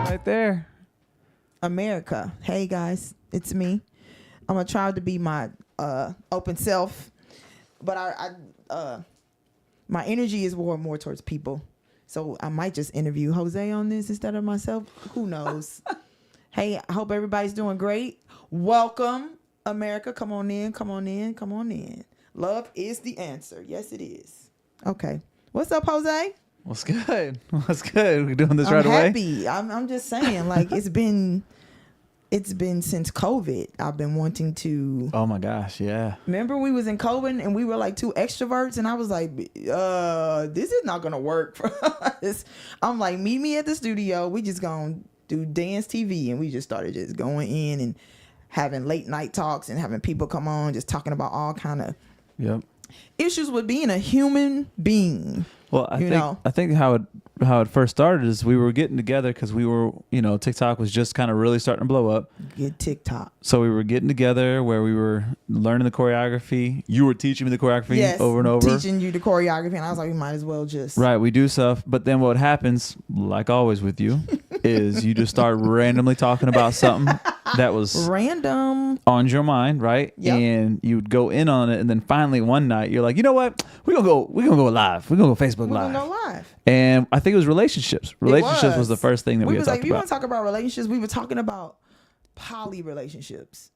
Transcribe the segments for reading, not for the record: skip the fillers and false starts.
Right there. America. Hey guys, it's me. I'm gonna try to be my open self, but I my energy is more towards people. So I might just interview Jose on this instead of myself. Who knows? Hey, I hope everybody's doing great. Welcome, America. Come on in, come on in, come on in. Love is the answer. Yes, it is. Okay. What's up, Jose? What's good? What's good? We're doing this I'm right happy. away. I'm just saying, like, it's been since COVID. I've been wanting to. Oh my gosh, yeah. Remember we was in COVID and we were like two extroverts, and I was like, this is not gonna work for us. I'm like, meet me at the studio. We just gonna do dance TV, and we just started just going in and having late night talks and having people come on, just talking about all kind of issues with being a human being. Well, I think how it first started is we were getting together because we were, TikTok was just kind of really starting to blow up. Get TikTok. So we were getting together where we were learning the choreography. You were teaching me the choreography over and over. Teaching you the choreography, and I was like, we might as well just. Right, we do stuff. But then what happens, like always with you, is you just start randomly talking about something that was random on your mind, right? Yep. And you would go in on it, and then finally one night you're like, you know what? We're gonna go live. We're gonna go Facebook We're Live. gonna go live. And I think it was relationships. Relationships was the first thing that we had was talked like, about. We want to talk about relationships. We were talking about poly relationships.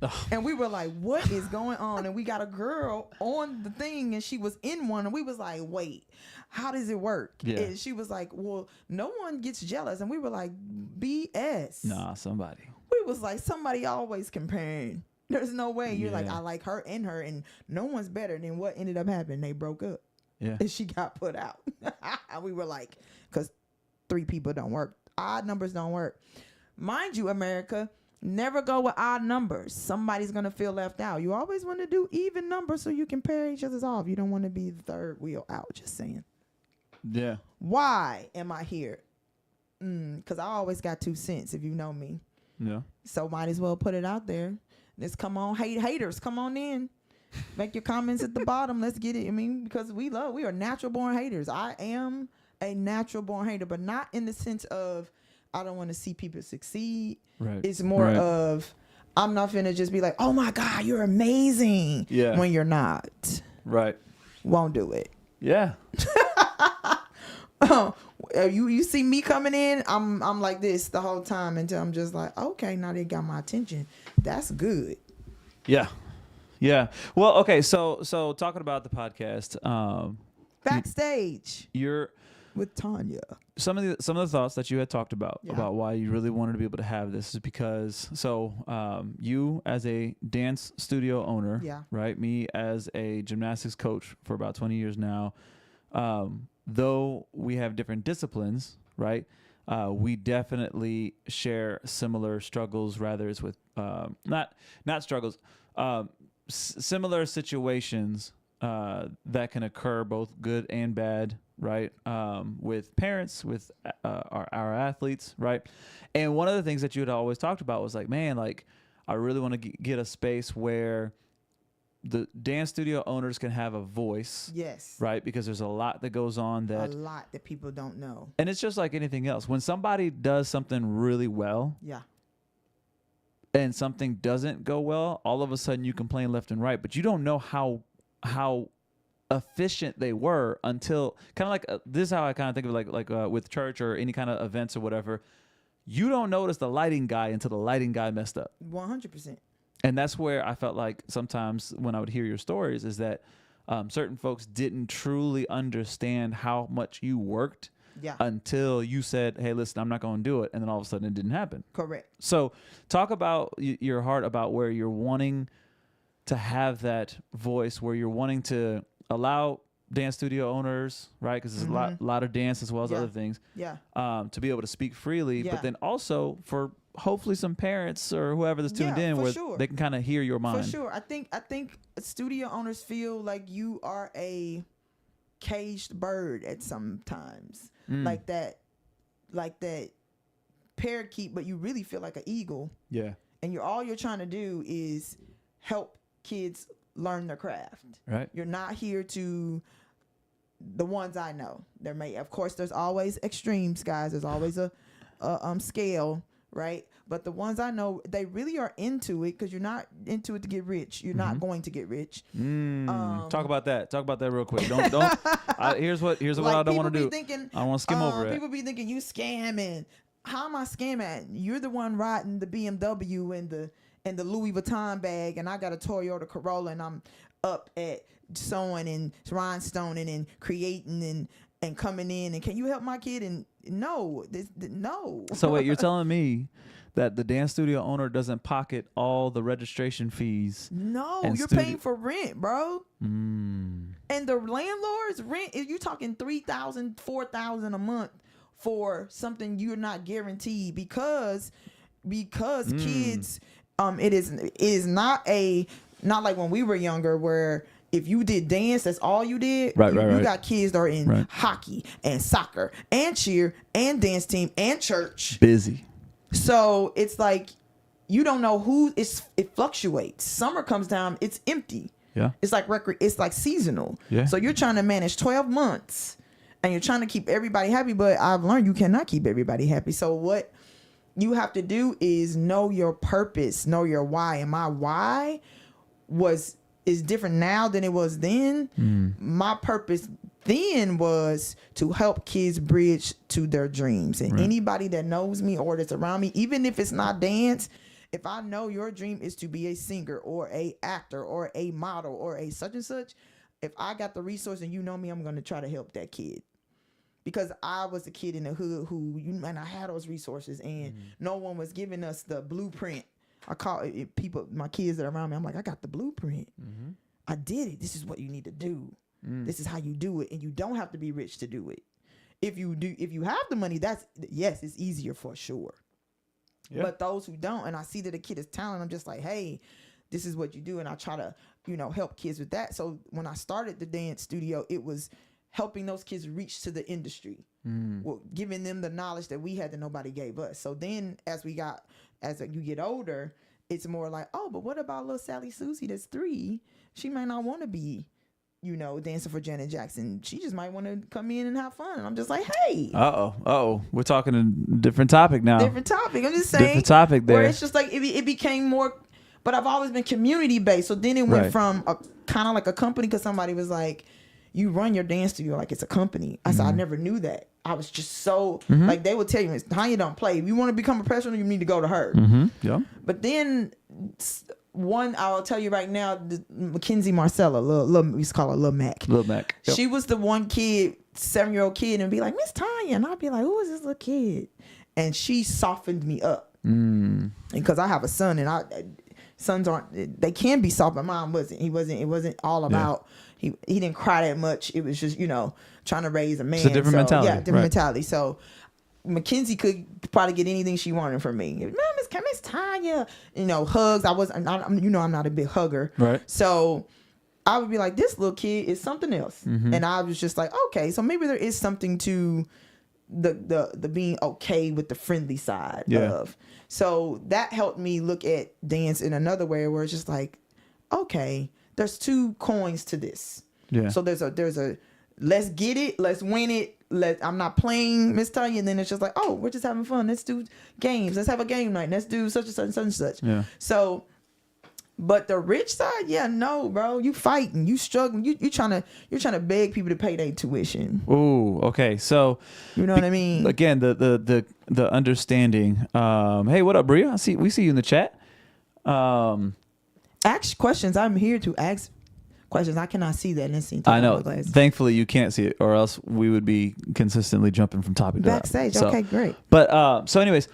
Oh. And we were like, what is going on? And we got a girl on the thing and she was in one. And we was like, wait, how does it work? Yeah. And she was like, well, no one gets jealous. And we were like, BS. Nah, somebody. We was like, somebody always comparing. There's no way. You're like, Yeah. I like her and no one's better. Than what ended up happening? They broke up. Yeah. And she got put out. We were like, because 3 people don't work. Odd numbers don't work. Mind you, America, never go with odd numbers. Somebody's going to feel left out. You always want to do even numbers so you can pair each other's off. You don't want to be the third wheel out, just saying. Yeah. Why am I here? Because I always got 2 cents, if you know me. Yeah. So might as well put it out there. Let's come on, haters, come on in. Make your comments at the bottom. Let's get it. I mean, because we are natural born haters. I am a natural born hater, but not in the sense of I don't want to see people succeed. Right. It's more of I'm not finna just be like, oh my God, you're amazing. Yeah. When you're not. Right. Won't do it. Yeah. You see me coming in, I'm like this the whole time until I'm just like, okay, now they got my attention. That's good. Yeah. Yeah. Well, okay. So talking about the podcast, Backstage you're with Tonya. some of the thoughts that you had talked about Yeah. about why you really wanted to be able to have this is because you as a dance studio owner, Yeah. right? Me as a gymnastics coach for about 20 years now, though we have different disciplines, right? We definitely share similar struggles, rather it's with not struggles, similar situations that can occur, both good and bad, right? With parents, with our athletes, right? And one of the things that you had always talked about was like, man, like I really want to get a space where the dance studio owners can have a voice, Yes. right? Because there's a lot that goes on A that, lot that people don't know. and it's just like anything else. When somebody does something really well, Yeah. and something doesn't go well, all of a sudden you complain left and right, but you don't know how efficient they were until kind of like this is how I kind of think of like with church or any kind of events or whatever. You don't notice the lighting guy until the lighting guy messed up. 100%. And that's where I felt like sometimes when I would hear your stories is that certain folks didn't truly understand how much you worked Yeah. until you said, hey, listen, I'm not going to do it. And then all of a sudden it didn't happen. Correct. So talk about your heart about where you're wanting to have that voice, where you're wanting to allow dance studio owners, right? Because there's a lot of dance as well as Yeah. other things, Yeah. to be able to speak freely, Yeah. but then also for hopefully some parents or whoever that's tuned in for where sure. they can kind of hear your mind. For sure. I think studio owners feel like you are a caged bird at some times. Like that parakeet, but you really feel like an eagle. Yeah. And all you're trying to do is help kids learn their craft. Right. You're not here to the ones I know. Of course there's always extremes, guys. There's always a scale, right? But the ones I know, they really are into it because you're not into it to get rich. You're not going to get rich. Talk about that. Talk about that real quick. Don't. Here's what Like, I don't want to do. Thinking, I want to skim over it. People be thinking you scamming. How am I scamming? You're the one riding the BMW and the Louis Vuitton bag, and I got a Toyota Corolla, and I'm up at sewing and rhinestoning and creating and coming in. And can you help my kid? And no. So wait, you're telling me that the dance studio owner doesn't pocket all the registration fees? No, and you're paying for rent, bro. Mm. And the landlord's rent, if you're talking $3,000, $4,000 a month for something you're not guaranteed because kids, it is not like when we were younger where if you did dance, that's all you did. Right. You got kids that are in Right. hockey and soccer and cheer and dance team and church. Busy. So it's like you don't know it fluctuates. Summer comes down, it's empty. Yeah. It's like it's like seasonal. Yeah. So you're trying to manage 12 months and you're trying to keep everybody happy, but I've learned you cannot keep everybody happy. So what you have to do is know your purpose, know your why. And my why is different now than it was then. My purpose then was to help kids bridge to their dreams. And anybody that knows me or that's around me, even if it's not dance, If I know your dream is to be a singer or a actor or a model or a such and such, if I got the resource and you know me, I'm going to try to help that kid. Because I was a kid in the hood and I had those resources, and no one was giving us the blueprint. I call it people, my kids that are around me. I'm like, I got the blueprint. I did it. This is what you need to do. This is how you do it, and you don't have to be rich to do it. If you have the money, yes, it's easier for sure. Yeah. But those who don't, and I see that a kid is talented, I'm just like, hey, this is what you do, and I try to, help kids with that. So when I started the dance studio, it was helping those kids reach to the industry, well, giving them the knowledge that we had that nobody gave us. So then as you get older, it's more like, oh, but what about little Sally Susie that's 3? She might not want to be, dancing for Janet Jackson. She just might want to come in and have fun. And I'm just like, hey. We're talking a different topic now. Different topic. I'm just saying. Different topic there. Where it's just like, it became more, but I've always been community based. So then it went from a kind of like a company, because somebody was like, you run your dance studio like it's a company. I said, I never knew that. I was just so, like, they would tell you, Tonya don't play. If you want to become a professional, you need to go to her. Yeah. But then I'll tell you right now, Mackenzie Marcella, we used to call her Lil Mac. Lil Mac. Yep. She was the one kid, 7-year-old kid, and be like, Miss Tonya. And I'd be like, who is this little kid? And she softened me up. And because I have a son, and sons they can be soft, but mine wasn't. It wasn't all about, he didn't cry that much. It was just, trying to raise a man. It's a different mentality. Yeah, different mentality. So Mackenzie could probably get anything she wanted from me. Miss Tonya, hugs. I'm not a big hugger. Right. So I would be like, this little kid is something else. And I was just like, okay, so maybe there is something to the being okay with the friendly side of. So that helped me look at dance in another way, where it's just like, okay, there's 2 coins to this. Yeah. So there's a let's get it, let's win it. I'm not playing Miss Tonya, and then it's just like, oh, we're just having fun. Let's do games. Let's have a game night. Let's do such and such and such and such. Yeah. So, but the rich side, no, bro, you fighting, you struggling, you're trying to beg people to pay their tuition. Ooh, okay, so you know what I mean. Again, the understanding. Hey, what up, Bria? We see you in the chat. Ask questions. I'm here to ask questions. I cannot see that. I know. Thankfully, you can't see it, or else we would be consistently jumping from topic to backstage. So, okay, great. But anyways,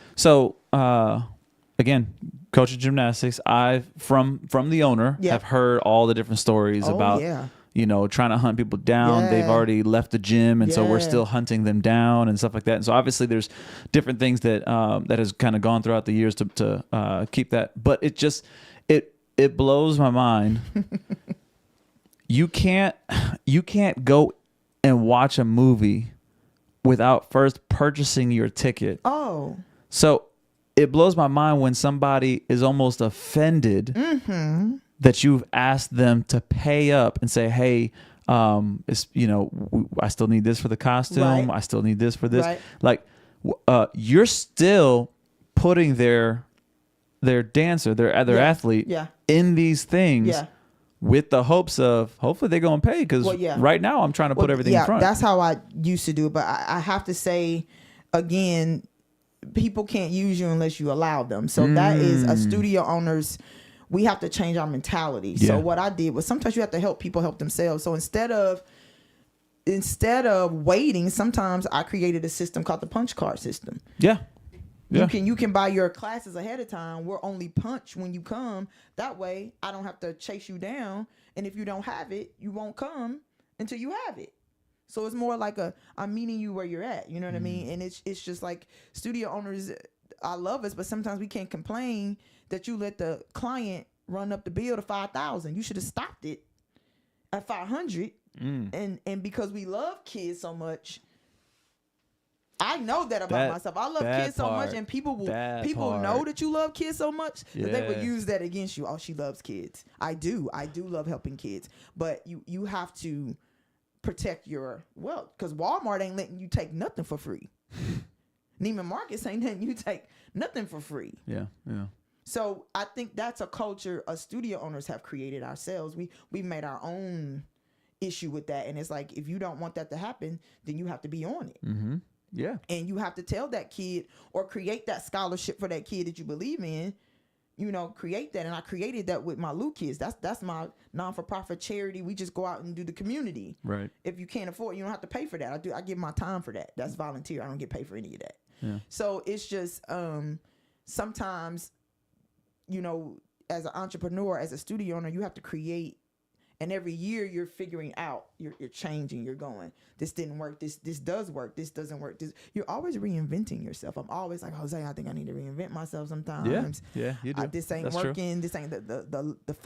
again, coach of gymnastics. I from the owner have heard all the different stories about trying to hunt people down. Yeah. They've already left the gym, and so we're still hunting them down and stuff like that. And so obviously there's different things that that has kind of gone throughout the years to keep that. But it blows my mind. You can't go and watch a movie without first purchasing your ticket. Oh. So it blows my mind when somebody is almost offended that you've asked them to pay up and say, hey, I still need this for the costume. Right. I still need this for this. Right. Like, you're still putting their dancer, their athlete in these things with the hopes of hopefully they're going to pay. Because right now I'm trying to put everything in front. That's how I used to do it. But I have to say, again, people can't use you unless you allow them. So that is a studio owner's, we have to change our mentality. Yeah. So what I did was, sometimes you have to help people help themselves. So instead of waiting, sometimes I created a system called the punch card system. Yeah. You can buy your classes ahead of time. We're only punch when you come. That way I don't have to chase you down. And if you don't have it, you won't come until you have it. So it's more like I'm meeting you where you're at. You know what I mean? And it's just like, studio owners, I love us, but sometimes we can't complain that you let the client run up the bill to $5,000. You should have stopped it at $500. And because we love kids so much, I know that about myself. I love kids so much, and people know that you love kids so much that they would use that against you. Oh, she loves kids. I do love helping kids, but you have to protect your wealth, because Walmart ain't letting you take nothing for free. Neiman Marcus ain't letting you take nothing for free. Yeah. So I think that's a culture us studio owners have created ourselves. We made our own issue with that, and it's like, if you don't want that to happen, then you have to be on it. Mm-hmm. Yeah. And you have to tell that kid, or create that scholarship for that kid that you believe in, create that. And I created that with my Lou kids. That's my non-for-profit charity. We just go out and do the community. Right. If you can't afford, you don't have to pay for that. I give my time for that. That's volunteer. I don't get paid for any of that. Yeah. So it's just sometimes, as an entrepreneur, as a studio owner, you have to create. And every year you're figuring out, you're changing, you're going, this didn't work, this does work, this doesn't work. You're always reinventing yourself. I'm always like, Jose, I think I need to reinvent myself sometimes. Yeah, you do. This ain't That's working. true. This ain't the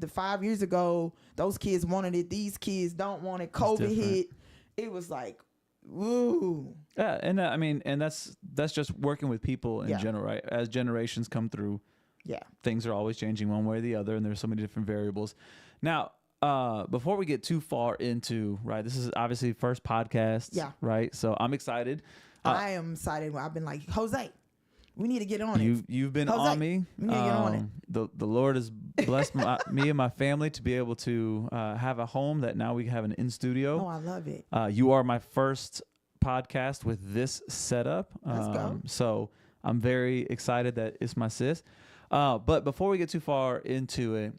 5 years ago, those kids wanted it, these kids don't want it. COVID hit. It was like, woo. Yeah, and and that's just working with people in general, right? As generations come through, things are always changing one way or the other, and there's so many different variables. Now, before we get too far into, right, this is obviously first podcast, right? So I'm excited. I am excited. I've been like, Jose, we need to get on it. You've been Jose, on me. We need to get on it. The Lord has blessed me and my family to be able to have a home that now we have an in studio. Oh, I love it. You are my first podcast with this setup. Let's go. So I'm very excited that it's my sis. But before we get too far into it,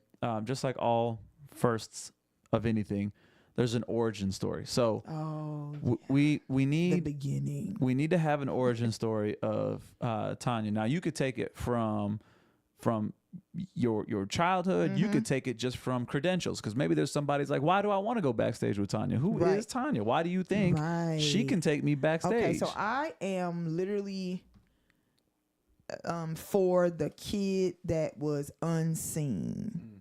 just like all firsts of anything, there's an origin story. So we need the beginning. We need to have an origin story of Tonya. Now you could take it from your childhood. You could take it just from credentials, because maybe there's somebody's like, why do I want to go backstage with Tonya? Who is Tonya? Why do you think she can take me backstage? Okay, so I am literally for the kid that was unseen.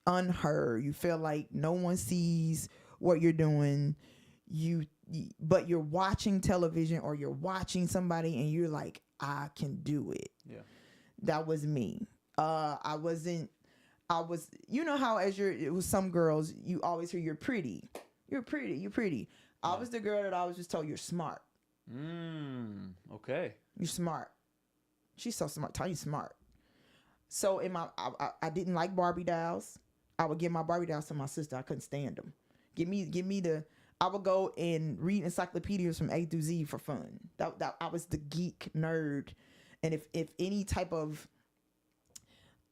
Unheard. You feel like no one sees what you're doing. But you're watching television or you're watching somebody and you're like, I can do it. Yeah. That was me. I was, how it was some girls, you always hear you're pretty. You're pretty. You're pretty. Yeah. I was the girl that I was just told you're smart. Okay. You're smart. She's so smart. Tell you smart. So I didn't like Barbie dolls. I would give my Barbie dolls to my sister. I couldn't stand them. I would go and read encyclopedias from A through Z for fun. That I was the geek nerd. And if any type of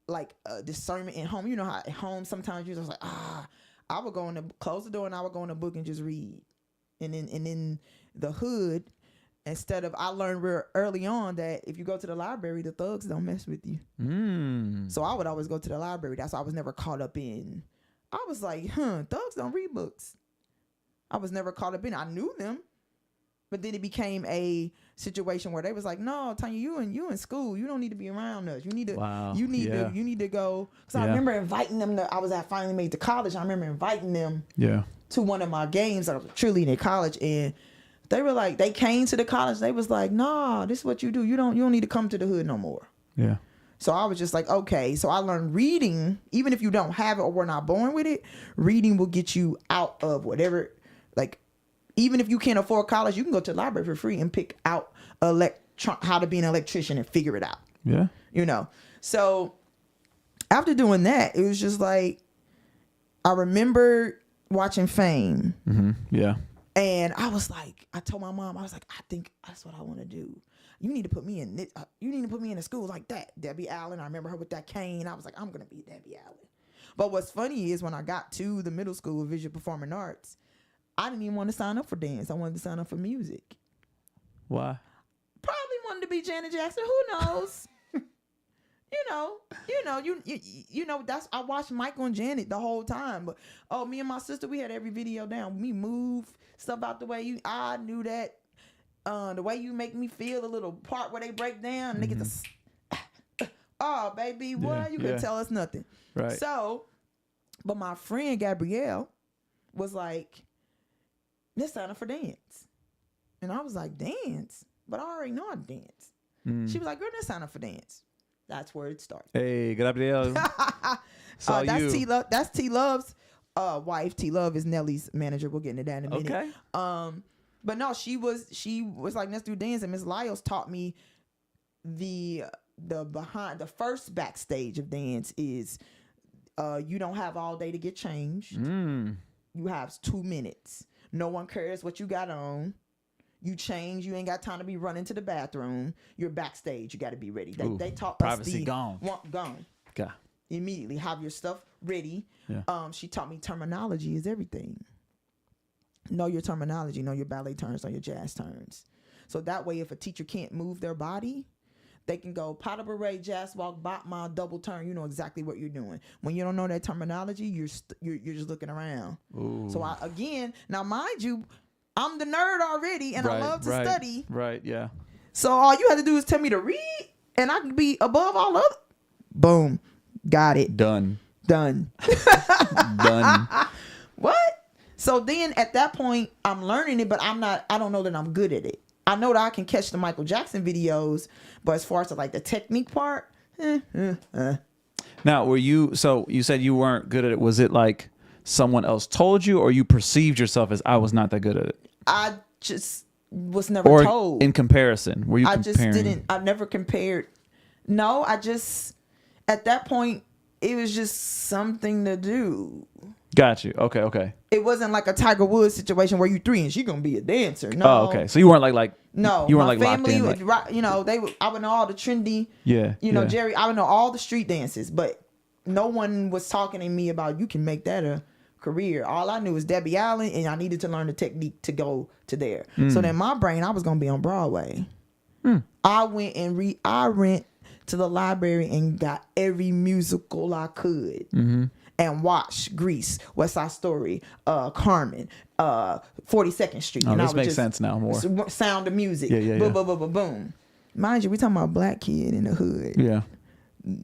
like discernment in home, how at home sometimes you're just like, I would go close the door and I would go in the book and just read. And in the hood, I learned real early on that if you go to the library, the thugs don't mess with you. So I would always go to the library. That's why I was never caught up in. I was like, thugs don't read books. I was never caught up in. I knew them, but then it became a situation where they was like, no, Tonya, you in school. You don't need to be around us. You need to. You need to go. So I remember inviting them. I finally made to college. I remember inviting them. To one of my games. I was cheerleading at college and. They were like, they came to the college. They was like, nah, this is what you do. You don't need to come to the hood no more. Yeah. So I was just like, okay. So I learned reading, even if you don't have it or were not born with it, reading will get you out of whatever. Like, even if you can't afford college, you can go to the library for free and pick out how to be an electrician and figure it out. Yeah. So after doing that, it was just like, I remember watching Fame. Yeah. And I was like, I told my mom, I was like, I think that's what I want to do. You need to put me in a school like that. Debbie Allen. I remember her with that cane. I was like, I'm going to be Debbie Allen. But what's funny is when I got to the middle school of visual performing arts, I didn't even want to sign up for dance. I wanted to sign up for music. Why? Probably wanted to be Janet Jackson. Who knows? That's I watched Michael and Janet the whole time. But me and my sister, we had every video down. We move stuff out the way I knew that. The way you make me feel, a little part where they break down and they get the baby, what? You couldn't tell us nothing. Right. So, but my friend Gabrielle was like, let's sign up for dance. And I was like, dance? But I already know I dance. She was like, girl, let's sign up for dance. That's where it started. Hey, Gabrielle. That's T-Love. That's T-Love's wife. T-Love is Nelly's manager. We'll get into that in a minute. Okay. But no, she was like, let's do dance. And Miss Lyles taught me the first backstage of dance is you don't have all day to get changed. You have 2 minutes. No one cares what you got on. You change. You ain't got time to be running to the bathroom. You're backstage. You got to be ready. They taught privacy us gone. Gone. Okay. Immediately have your stuff ready. Yeah. She taught me terminology is everything. Know your terminology. Know your ballet turns. Know your jazz turns. So that way, if a teacher can't move their body, they can go pas de bourrée, jazz walk, bop my double turn. You know exactly what you're doing. When you don't know that terminology, you're just looking around. Ooh. So now mind you, I'm the nerd already, and I love to study. Right. Yeah. So all you have to do is tell me to read, and I can be above all other. Boom, got it. Done. Done. What? So then at that point, I'm learning it, but I don't know that I'm good at it. I know that I can catch the Michael Jackson videos, but as far as the technique part, Now, so you said you weren't good at it. Was it like someone else told you, or you perceived yourself as I was not that good at it? I just was never told. In comparison, were you comparing? I never compared. No, at that point, it was just something to do. Got you. Okay. It wasn't like a Tiger Woods situation where you 3 and she gonna be a dancer. No. Oh, okay. So you weren't like no. You weren't my like family locked in. I would know all the trendy. Yeah. Jerry. I would know all the street dances, but no one was talking to me about you can make that a career. All I knew was Debbie Allen, and I needed to learn the technique to go to there. So then my brain, I was gonna be on Broadway. I went to the library and got every musical I could. And watched Grease, West Side Story, Carmen, 42nd Street. Oh, this makes sense now more. Sound of Music. Yeah. Boom, boom, boom, boom, boom. Mind you, we talking about a black kid in the hood. Yeah.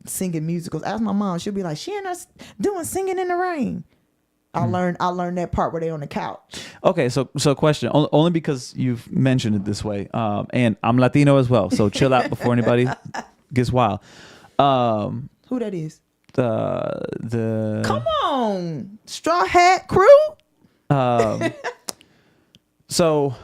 Singing musicals. Ask my mom, she'll be like, she and us doing Singing in the Rain. I learned that part where they on the couch. Okay, so question, only because you've mentioned it this way, and I'm Latino as well, so chill out before anybody gets wild. Who that is? The Come on, Straw Hat Crew. So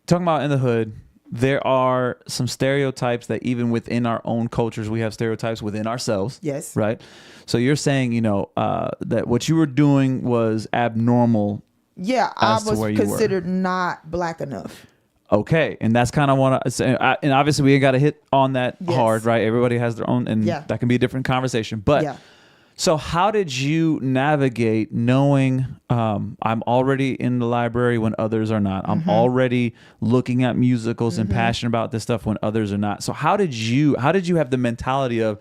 talking about in the hood, there are some stereotypes that even within our own cultures, we have stereotypes within ourselves. Yes. Right. So you're saying, that what you were doing was abnormal. Yeah, I was considered not black enough. Okay, and that's kind of what I say, and obviously we ain't got to hit on that hard, right? Everybody has their own, and that can be a different conversation. But so how did you navigate knowing I'm already in the library when others are not? I'm already looking at musicals and passionate about this stuff when others are not. So how did you have the mentality of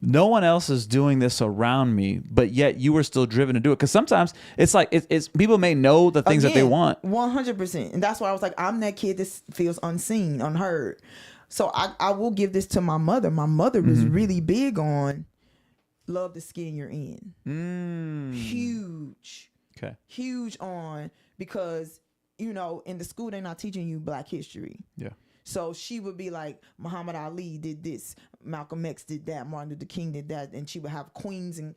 no one else is doing this around me, but yet you were still driven to do it? Because sometimes it's like it's people may know the things that they want. 100%, and that's why I was like, I'm that kid that feels unseen, unheard. So I will give this to my mother. My mother was really big on love the skin you're in. Huge. Okay. Huge on, because in the school they're not teaching you Black history. Yeah. So she would be like, Muhammad Ali did this, Malcolm X did that, Martin Luther King did that, and she would have queens and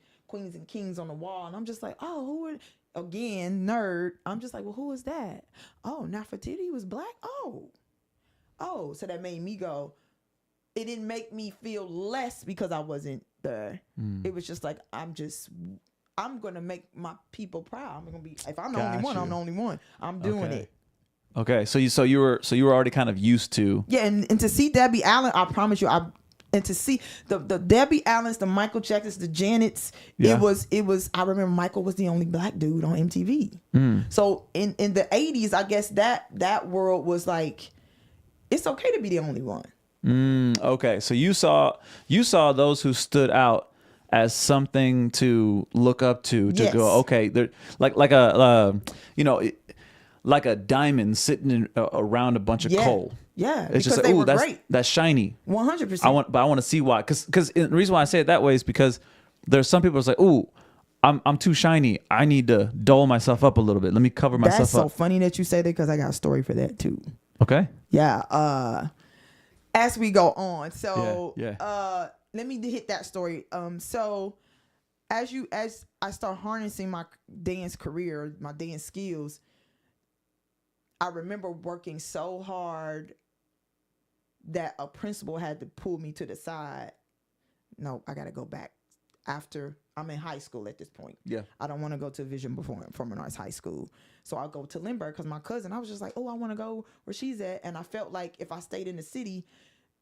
kings on the wall, and I'm just like, oh, who are, again, nerd. I'm just like, well, who is that? Oh, Nefertiti was black. Oh, so that made me go. It didn't make me feel less because I wasn't there. It was just like, I'm gonna make my people proud. I'm gonna be, if I'm the only one, I'm the only one. I'm doing it. Okay, so you were already kind of used to. Yeah, and to see Debbie Allen, I promise you, and to see the Debbie Allens, the Michael Jacksons, the Janets, it was. I remember Michael was the only black dude on MTV. So in the 80s, I guess that world was like, it's okay to be the only one. Okay, so you saw those who stood out as something to look up to go. Okay, they're like a diamond sitting around a bunch of coal. Yeah, it's just they were great. That's shiny. 100%. I want to see why. Because the reason why I say it that way is because there's some people that's like, ooh, I'm too shiny. I need to dull myself up a little bit. Let me cover myself up. That's so funny that you say that, because I got a story for that too. Okay. Yeah. As we go on, so let me hit that story. So as I start harnessing my dance career, my dance skills, I remember working so hard that a principal had to pull me to the side. No, I got to go back. After I'm in high school at this point. Yeah. I don't want to go to Vision Performing Arts High School. So I'll go to Lindbergh because my cousin, I was just like, oh, I want to go where she's at. And I felt like if I stayed in the city,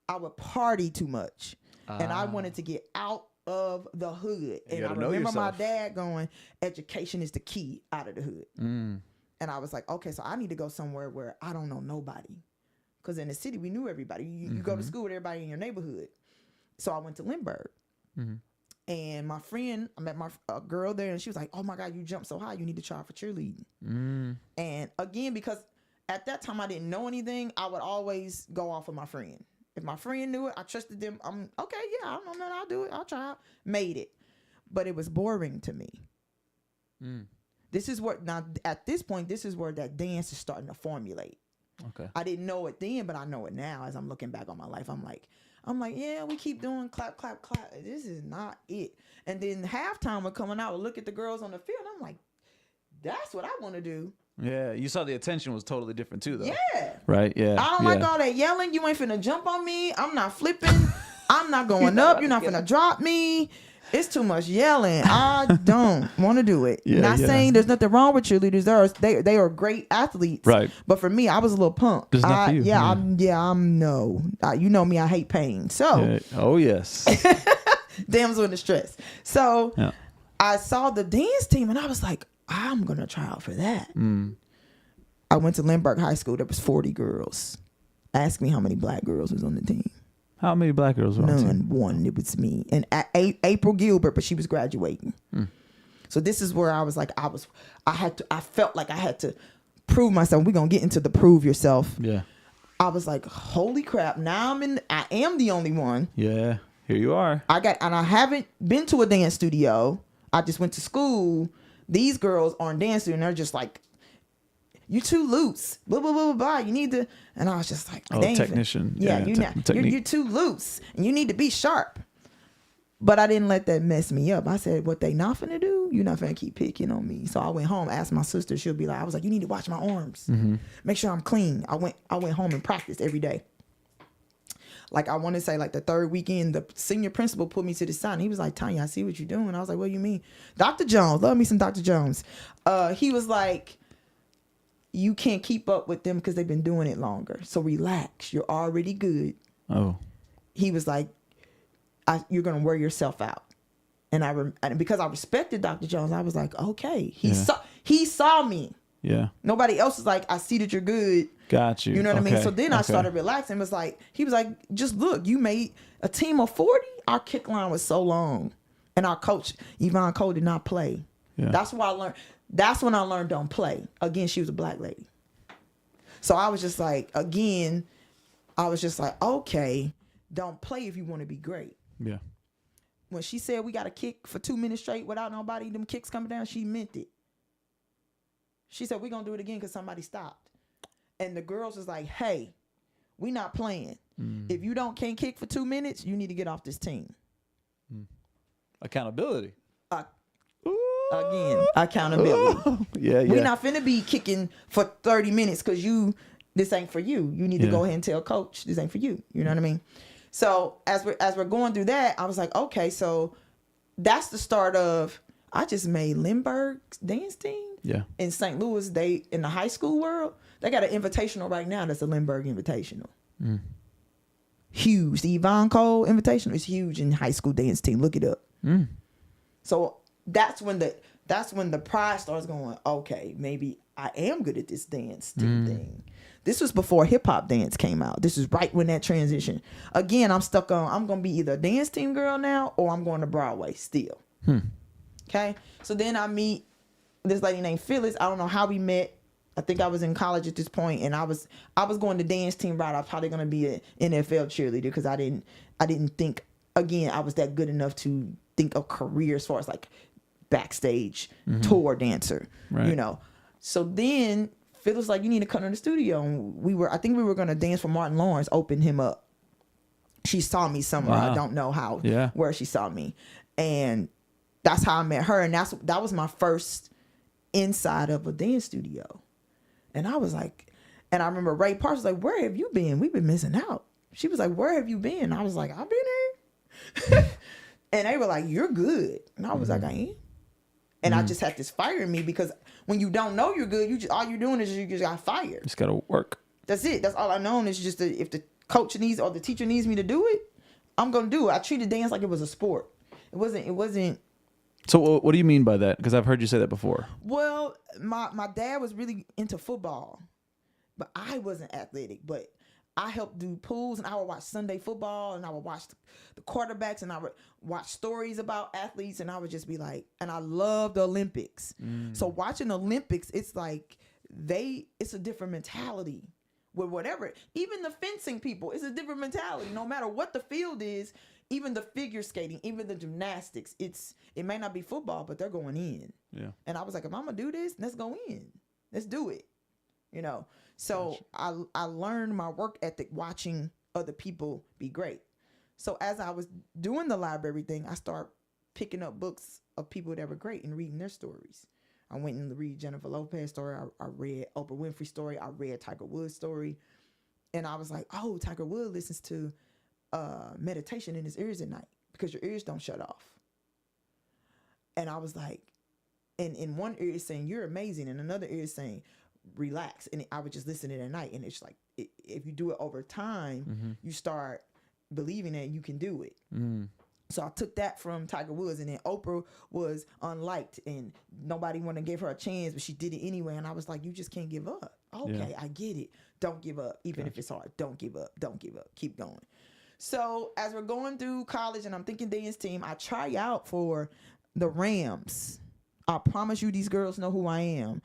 I would party too much. And I wanted to get out of the hood. And I remember my dad going, education is the key out of the hood. And I was like, okay, so I need to go somewhere where I don't know nobody. Because in the city, we knew everybody. You go to school with everybody in your neighborhood. So I went to Lindbergh. And my friend, I met my girl there, and she was like, oh my God, you jumped so high. You need to try for cheerleading. And again, because at that time I didn't know anything, I would always go off with my friend. If my friend knew it, I trusted them. I'm okay, yeah, I don't know nothing, I'll do it. I'll try. Made it. But it was boring to me. This is what, now at this point, this is where that dance is starting to formulate. Okay. I didn't know it then, but I know it now as I'm looking back on my life. I'm like, yeah, we keep doing clap, clap, clap. This is not it. And then halftime we're coming out, we look at the girls on the field. I'm like, that's what I want to do. Yeah, you saw the attention was totally different too, though. Yeah. Right. Yeah. I don't like all that yelling. You ain't finna jump on me. I'm not flipping. I'm not going up. You're not finna drop me. It's too much yelling. I don't want to do it. Not saying there's nothing wrong with cheerleaders. They are great athletes. Right. But for me, I was a little punk. It's not for you. I'm no. You know me. I hate pain. So. Oh yes. Damsel in distress. So I saw the dance team and I was like, I'm gonna try out for that. I went to Lindbergh High School. There was 40 girls. Ask me how many black girls was on the team. How many black girls were on the team? None. One. It was me and April Gilbert, but she was graduating. So this is where I was like, I felt like I had to prove myself. We're gonna get into the prove yourself. Yeah. I was like, holy crap! Now I am the only one. Yeah. Here you are. And I haven't been to a dance studio. I just went to school. These girls are in dance studio and they're just like, you too loose. Blah, blah, blah, blah, blah. You need to. And I was just like, technician. You're too loose and you need to be sharp. But I didn't let that mess me up. I said, what they not finna do, you're not finna keep picking on me. So I went home, asked my sister. She'll be like, I was like, you need to watch my arms. Make sure I'm clean. I went home and practiced every day. Like, I want to say, like, the third weekend, the senior principal put me to the side. And he was like, Tonya, I see what you're doing. I was like, what do you mean? Dr. Jones. Love me some Dr. Jones. He was like, you can't keep up with them because they've been doing it longer. So relax. You're already good. Oh. He was like, you're going to wear yourself out. And because I respected Dr. Jones, I was like, okay. He saw me. Yeah. Nobody else is like, I see that you're good. Got you. You know what I mean? So then I started relaxing. He was like, just look, you made a team of 40. Our kick line was so long. And our coach, Yvonne Cole, did not play. Yeah. That's why I learned. That's when I learned don't play. Again, she was a black lady. So I was just like, okay, don't play if you want to be great. Yeah. When she said we got to kick for 2 minutes straight without nobody, them kicks coming down, she meant it. She said, we're going to do it again because somebody stopped. And the girls was like, hey, we not playing. If you can't kick for 2 minutes, you need to get off this team. Accountability. Again, accountability. Yeah. We're not finna be kicking for 30 minutes because this ain't for you. You need to go ahead and tell coach this ain't for you. You know what I mean? So as we're going through that, I was like, okay, so that's the start of, I just made Lindbergh's dance team. Yeah. In St. Louis, in the high school world, they got an invitational right now that's a Lindbergh Invitational. Huge. The Yvonne Cole Invitational is huge in high school dance team. Look it up. So that's when the pride starts going, okay, maybe I am good at this dance team thing. This was before hip hop dance came out. This is right when that transition. Again, I'm stuck on, I'm going to be either a dance team girl now or I'm going to Broadway still. Okay. So then I meet this lady named Phyllis. I don't know how we met. I think I was in college at this point, and I was going to dance team route. I was probably going to be an NFL cheerleader because I didn't think, again, I was that good enough to think of career as far as like backstage tour dancer, you know. So then Phyllis was like, you need to come to the studio, and I think we were going to dance for Martin Lawrence, open him up. She saw me somewhere. Wow. I don't know how, where she saw me, and that's how I met her, and that was my first inside of a dance studio. And I was like, and I remember Ray Parks was like, where have you been? We've been missing out. She was like, where have you been? I was like, I've been here. And they were like, "You're good," and I was like, "I am." And I just had this fire in me because when you don't know you're good, all you're doing is you just got fired. Just gotta work. That's it. That's all I know. Is just if the coach needs or the teacher needs me to do it, I'm gonna do it. I treated dance like it was a sport. It wasn't. So what do you mean by that? Because I've heard you say that before. Well, my dad was really into football, but I wasn't athletic. But I helped do pools, and I would watch Sunday football, and I would watch the quarterbacks, and I would watch stories about athletes, and I would just be like, and I love the Olympics. So watching the Olympics, it's like it's a different mentality with whatever. Even the fencing people, it's a different mentality. No matter what the field is, even the figure skating, even the gymnastics, it may not be football, but they're going in. Yeah. And I was like, if I'm gonna do this, let's go in. Let's do it. You know. So gotcha. I learned my work ethic watching other people be great. So as I was doing the library thing, I started picking up books of people that were great and reading their stories. I went and read Jennifer Lopez's story. I read Oprah Winfrey's story. I read Tiger Woods' story. And I was like, oh, Tiger Woods listens to meditation in his ears at night because your ears don't shut off. And I was like, and in one ear is saying, you're amazing. And another ear is saying, relax. And I would just listen to it at night. And it's like, if you do it over time, you start believing that you can do it. So I took that from Tiger Woods, and then Oprah was unliked and nobody wanted to give her a chance, but she did it anyway. And I was like, you just can't give up. Okay, I get it. Don't give up. Even if it's hard, don't give up. Don't give up. Keep going. So as we're going through college and I'm thinking dance team, I try out for the Rams. I promise you these girls know who I am.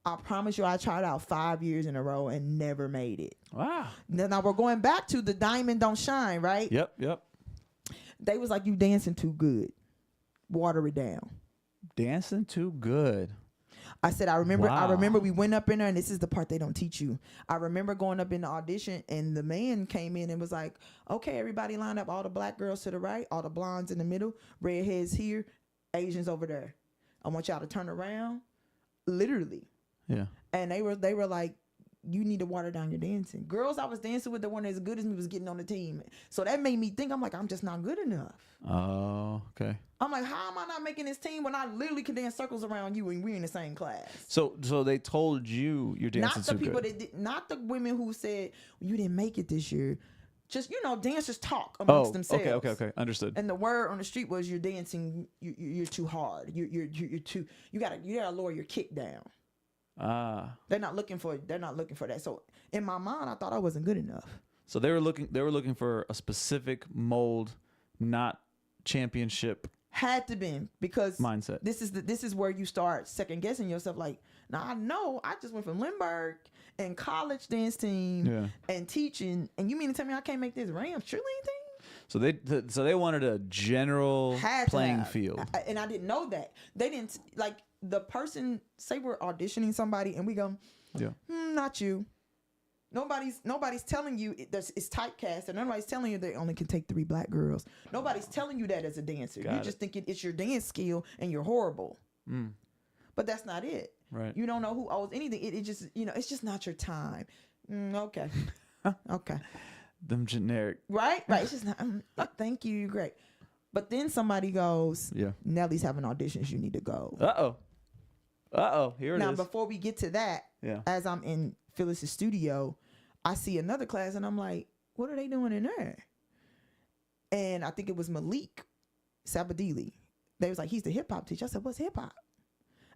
I promise you I tried out 5 years in a row and never made it. Wow. Now we're going back to the diamond don't shine, right? Yep. They was like, you dancing too good. Water it down. Dancing too good. I said, I remember we went up in there, and this is the part they don't teach you. I remember going up in the audition, and the man came in and was like, okay, everybody line up, all the black girls to the right, all the blondes in the middle, redheads here, Asians over there. I want y'all to turn around. Literally. Yeah. And they were like, you need to water down your dancing. Girls I was dancing with that weren't as good as me was getting on the team. So that made me think, I'm like, I'm just not good enough. Oh, okay. I'm like, how am I not making this team when I literally can dance circles around you and we're in the same class? So they told you you're dancing not the too people good. that did, not the women who said you didn't make it this year. Just, dancers talk amongst themselves. Okay. Understood. And the word on the street was, you're dancing, you're too hard. You're too, you gotta lower your kick down. They're not looking for that. So in my mind, I thought I wasn't good enough. So they were looking for a specific mold, not championship. Had to been, because mindset. This is where you start second guessing yourself. Like, now I know I just went from Lindbergh and college dance team and teaching, and you mean to tell me I can't make this Rams cheerleading team? So they wanted a general playing field. And I didn't know that. They didn't, like, the person, say we're auditioning somebody and we go, not you. Nobody's telling you it's typecast, and nobody's telling you they only can take 3 black girls. Nobody's telling you that as a dancer. You're just thinking it's your dance skill and you're horrible. But that's not it. Right. You don't know who owes anything. It just, it's just not your time. Okay. Okay. Them generic. Right. It's just not. Thank you. You're great. But then somebody goes, Nelly's having auditions. You need to go. Here it is. Now, before we get to that, as I'm in Phyllis's studio, I see another class and I'm like, what are they doing in there? And I think it was Malik Sabadili. They was like, he's the hip hop teacher. I said, what's hip hop?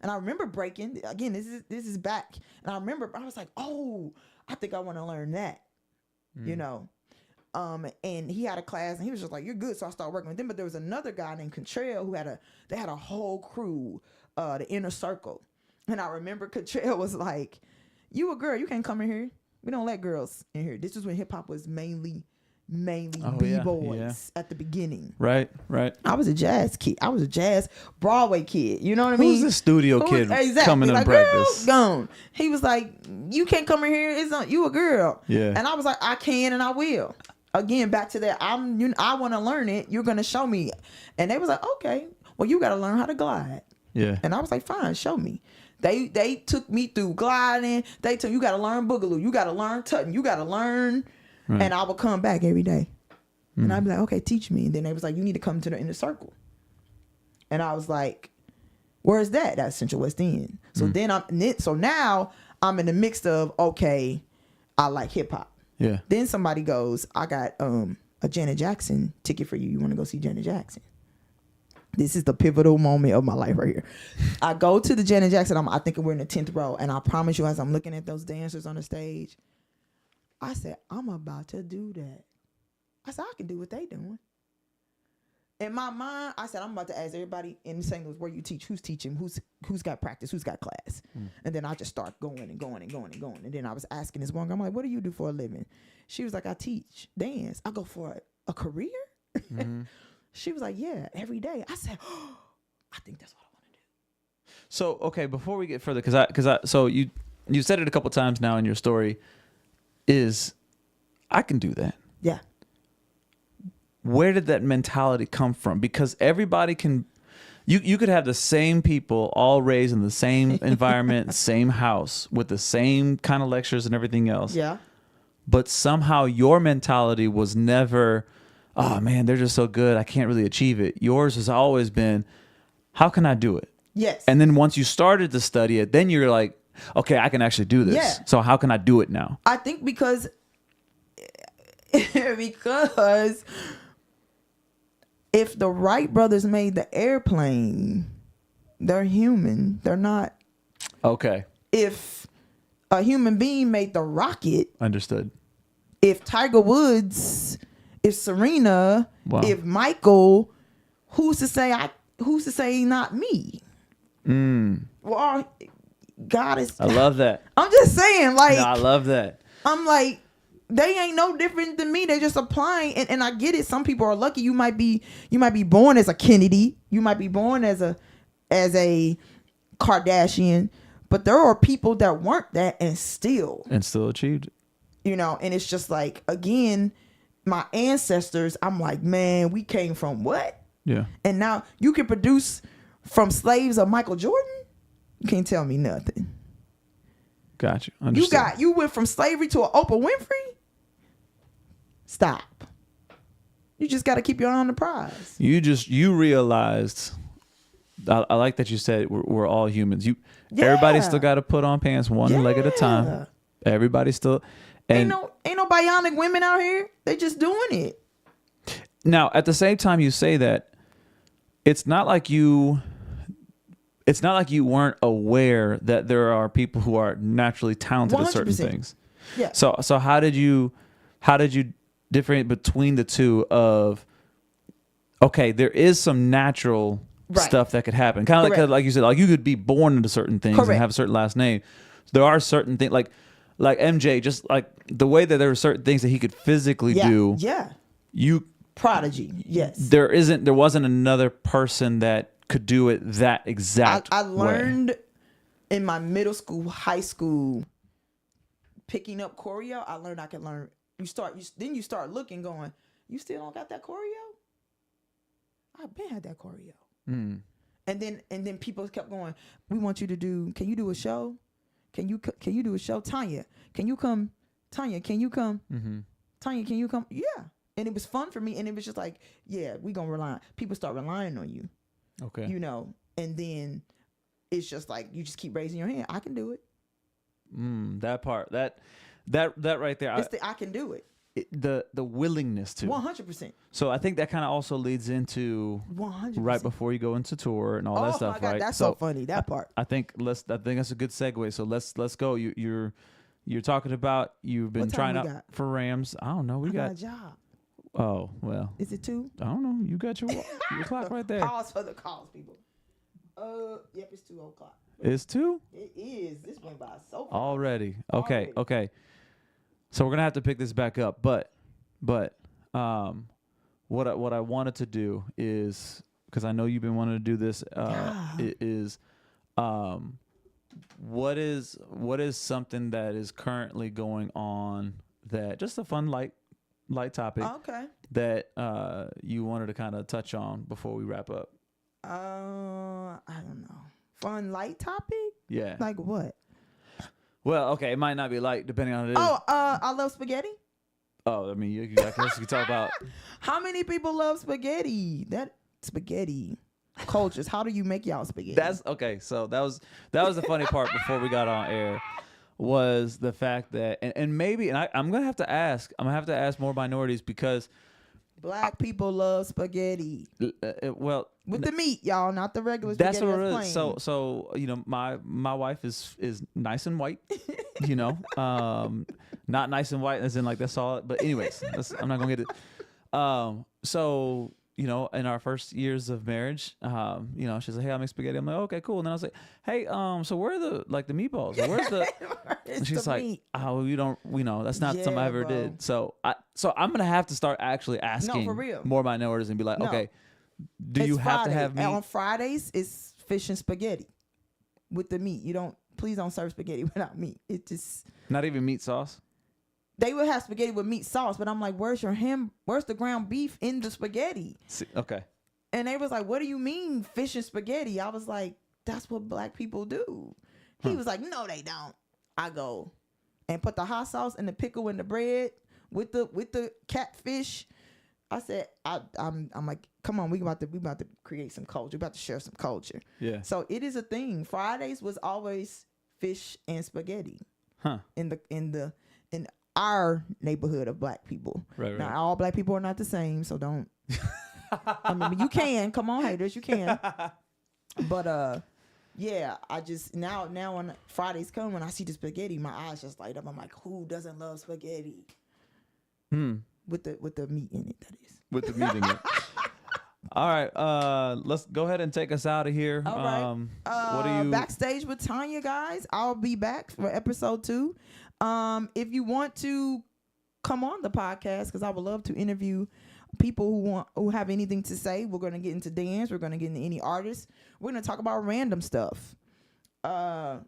And I remember breaking. Again, this is back. And I remember I was like, oh, I think I want to learn that. And he had a class and he was just like, you're good. So I started working with him. But there was another guy named Contrell who had a whole crew, the Inner Circle. And I remember Contrell was like, you a girl, you can't come in here. We don't let girls in here. This was when hip hop was mainly B-boys at the beginning. Right. I was a jazz kid. I was a jazz Broadway kid. You know what I mean? Who's the studio kid coming to practice? Gone. He was like, you can't come in here. It's not, you a girl. Yeah. And I was like, I can and I will. Again, back to that. I want to learn it. You're going to show me. And they was like, okay, well, you got to learn how to glide. Yeah. And I was like, fine, show me. They took me through gliding. They told you got to learn boogaloo. You got to learn tutting. You got to learn. Right. And I would come back every day. And I'd be like, okay, teach me. And then they was like, you need to come to the inner circle. And I was like, where's that? That's Central West End. So so now I'm in the mix of, okay, I like hip hop. Yeah. Then somebody goes, I got a Janet Jackson ticket for you. You want to go see Janet Jackson? This is the pivotal moment of my life right here. I go to the Janet Jackson. I think we're in the 10th row. And I promise you, as I'm looking at those dancers on the stage, I said, I'm about to do that. I said, I can do what they doing. In my mind, I said, I'm about to ask everybody in St. Louis, where you teach, who's teaching, who's got practice, who's got class. And then I just start going and going and going and going. And then I was asking this one girl, I'm like, what do you do for a living? She was like, I teach dance. I go for a career? She was like, yeah, every day. I said, oh, I think that's what I want to do. So, okay, before we get further, so you said it a couple times now in your story, is I can do that. Yeah. Where did that mentality come from? Because everybody can, you could have the same people all raised in the same environment, same house, with the same kind of lectures and everything else. Yeah. But somehow your mentality was never, oh man, they're just so good, I can't really achieve it. Yours has always been, how can I do it? Yes. And then once you started to study it, then you're like, okay, I can actually do this. Yeah. So how can I do it now? I think because if the Wright brothers made the airplane, they're human. They're not. Okay. If a human being made the rocket, Understood. if Tiger Woods, if Serena, Wow. if Michael, who's to say not me? Well, God is. I love that. I'm just saying, like, No, I love that. I'm like, they ain't no different than me. They're just applying, and I get it. Some people are lucky. You might be born as a Kennedy. You might be born as a Kardashian. But there are people that weren't that and still achieved it. You know, and it's just like, again, my ancestors. I'm like, man, we came from what? Yeah. And now you can produce from slaves of Michael Jordan. You can't tell me nothing. Gotcha. Understood. You went from slavery to an Oprah Winfrey. Stop. You just got to keep your eye on the prize. You realized. I like that you said we're all humans. Everybody still got to put on pants one leg at a time. Everybody still. And ain't no bionic women out here. They just doing it. Now, at the same time, you say that it's not like you weren't aware that there are people who are naturally talented at certain 100%. things. Yeah. So how did you differentiate between the two of, okay, there is some natural stuff that could happen. Kind of like you said, like you could be born into certain things and have a certain last name. There are certain things like MJ, just like the way that there were certain things that he could physically do. Yeah. You prodigy. Yes. There wasn't another person that could do it that exact I learned in my middle school, high school, picking up choreo. I learned I could learn. Then you start looking, going, you still don't got that choreo? I've been had that choreo. And then people kept going, we want you to do, can you do a show? Can you do a show? Tonya, can you come? Tonya, can you come? Tonya, can you come? Yeah. And it was fun for me. And it was just like, yeah, we going to rely. People start relying on you. Okay. You know, and then it's just like, you just keep raising your hand. I can do it. That part, that right there. It's I can do it. The willingness to 100%. So I think that kind of also leads into 100%. right before you go into tour and all that stuff, my God, right? That's so funny. That part. I think that's a good segue. So let's go. You're talking about you've been trying out for Rams. I don't know. We got a job. Oh well. Is it 2? I don't know. You got your clock right there. Pause for the calls, people. Yep, it's 2:00. It's 2? It is. This went by so fast. Already. Okay. So we're gonna have to pick this back up, but what I wanted to do is, because I know you've been wanting to do this, what is something that is currently going on that just a fun light topic that you wanted to kind of touch on before we wrap up? I don't know. Fun light topic? Yeah. Like what? Well, okay, it might not be light depending on it. I love spaghetti. Oh, I mean, I guess you can talk about. How many people love spaghetti? That spaghetti cultures. How do you make y'all spaghetti? That's okay. So that was the funny part before we got on air, was the fact that and maybe I'm gonna have to ask. I'm gonna have to ask more minorities because Black people love spaghetti well, with the meat, y'all, not the regular spaghetti. that's what it that's is. plain. So you know, my wife is nice and white. You know, not nice and white as in like that's all. But anyways, I'm not gonna get it. So you know, in our first years of marriage, you know, she's like, "Hey, I make spaghetti." I'm like, "Okay, cool." And then I was like, "Hey, so where are the meatballs? Or where's the?" And she's like, meat. "Oh, we know that's not something I Yeah, ever bro. did." So I'm gonna have to start actually asking for real. more minorities and be like, No. "Okay, do It's you have to Friday. have meat?" And on Fridays, it's fish and spaghetti with the meat. Please don't serve spaghetti without meat. It just, Not even meat sauce. they would have spaghetti with meat sauce, but I'm like, where's the ground beef in the spaghetti? Okay. And they was like, what do you mean fish and spaghetti? I was like, that's what Black people do. He was like, no, they don't. I go and put the hot sauce and the pickle in the bread with the catfish. I said, I'm like, come on, we about to create some culture. We about to share some culture. Yeah. So it is a thing. Fridays was always fish and spaghetti. Huh. In our neighborhood of Black people. Right. Now all Black people are not the same, so don't. I mean, you can come on, haters, you can. But yeah, I just now when Fridays come, when I see the spaghetti, my eyes just light up. I'm like, who doesn't love spaghetti? With the meat in it, that is. With the meat in it. All right, let's go ahead and take us out of here. All right. What do you Backstage with Tonya, guys? I'll be back for episode 2. If you want to come on the podcast, because I would love to interview people who have anything to say. We're gonna get into dance. We're gonna get into any artists. We're gonna talk about random stuff. I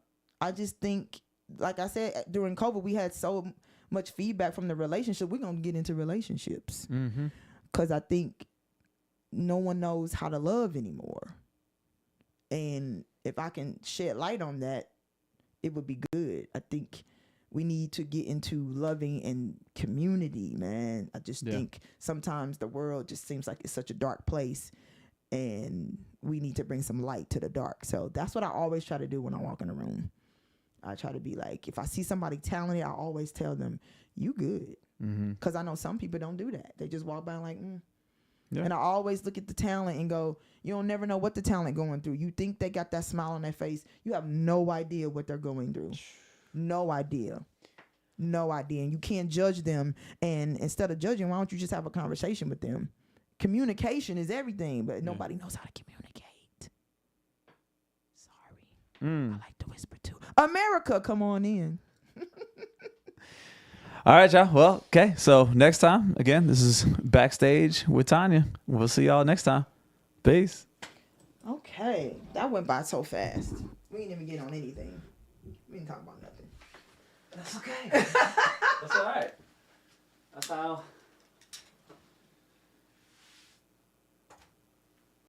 just think, like I said, during COVID, we had so much feedback from the relationship. We're gonna get into relationships because I think no one knows how to love anymore. And if I can shed light on that, it would be good. I think we need to get into loving and community, man. I just think sometimes the world just seems like it's such a dark place, and we need to bring some light to the dark. So that's what I always try to do when I walk in a room. I try to be like, if I see somebody talented, I always tell them, you good. Because I know some people don't do that. They just walk by like, Yeah. And I always look at the talent and go, you don't never know what the talent going through. You think they got that smile on their face. You have no idea what they're going through. No idea. No idea. And you can't judge them. And instead of judging, why don't you just have a conversation with them? Communication is everything, but nobody knows how to communicate. Sorry. I like to whisper too. America, come on in. All right, y'all. Well, okay. So next time, again, this is Backstage with Tonya. We'll see y'all next time. Peace. Okay. That went by so fast. We didn't even get on anything. We didn't talk about nothing. That's okay. That's all right. That's how